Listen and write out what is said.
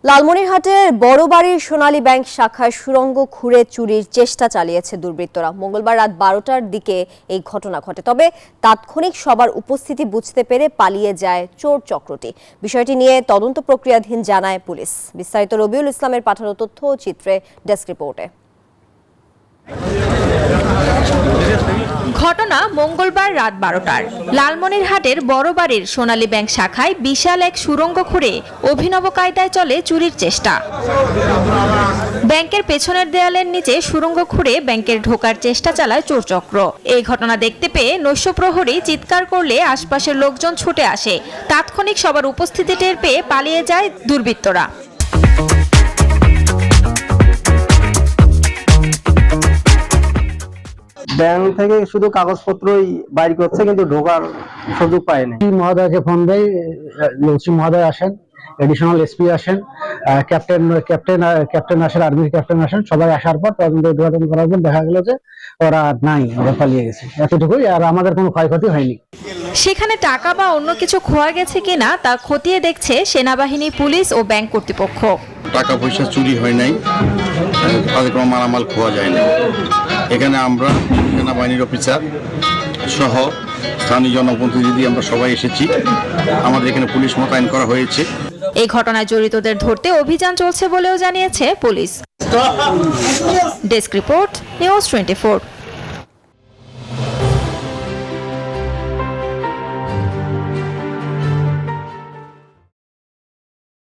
লালমনিরহাটের বড়বাড়ির সোনালী ব্যাংক শাখায় সুড়ঙ্গ খুঁড়ে চুরির চেষ্টা চালিয়েছে দুর্বৃত্তরা। মঙ্গলবার রাত 12টার দিকে এই ঘটনা ঘটে। তবে তাৎক্ষণিক সবার উপস্থিতি বুঝতে পেরে পালিয়ে যায় চোর চক্রটি। বিষয়টি নিয়ে তদন্ত প্রক্রিয়াধীন জানায় পুলিশ। বিস্তারিত রবিউল ইসলামের পাঠানো তথ্য ও চিত্রে ডেস্ক রিপোর্টে। ঘটনা মঙ্গলবার রাত 12টার। লালমনিরহাটের বড়বাড়ির সোনালী ব্যাংক শাখায় বিশাল এক সুড়ঙ্গ খুঁড়ে অভিনব কায়দায় চলে চুরির চেষ্টা। ব্যাংকের পেছনের দেয়ালের নিচে সুড়ঙ্গ খুঁড়ে ব্যাংকের ঢোকার চেষ্টা চালায় চোরচক্র। এই ঘটনা দেখতে পেয়ে নৈশ প্রহরী চিৎকার করলে আশপাশের লোকজন ছুটে আসে। তাৎক্ষণিক সবার উপস্থিতি টের পেয়ে পালিয়ে যায় দুর্বৃত্তরা। ব্যাংক থেকে শুধু কাগজপত্রই বাইর করছে, কিন্তু ঢোকার সুযোগ পায়নি। মহোদয়কে ফোন দেয়, ওসি মহোদয় আসেন, এডিশনাল এসপি আসেন, ক্যাপ্টেন আসেন, আর্মির ক্যাপ্টেন আসেন। সবাই আসার পর তদন্ত উদ্ঘাটন করার পর দেখা গেল যে ওরা নাই, ওরা পালিয়ে গেছে। এতটুকুই, আর আমাদের কোনো ক্ষয়ক্ষতি হয়নি। সেখানে টাকা বা অন্য কিছু খোয়া গেছে কিনা তা খতিয়ে দেখছে সেনাবাহিনী, পুলিশ ও ব্যাংক কর্তৃপক্ষ। টাকা পয়সা চুরি হয় নাই, তাদের কোনো মালামাল খোয়া যায় না। এখানে আমরা সেনাবাহিনীর অফিসার সহ স্থানীয় জনপ্রতিনিধি আমরা সবাই এসেছি। আমাদের এখানে পুলিশ মোতায়েন করা হয়েছে। এই ঘটনায় জড়িতদের ধরতে অভিযান চলছে বলেও জানিয়েছে পুলিশ। Desk report, news 24।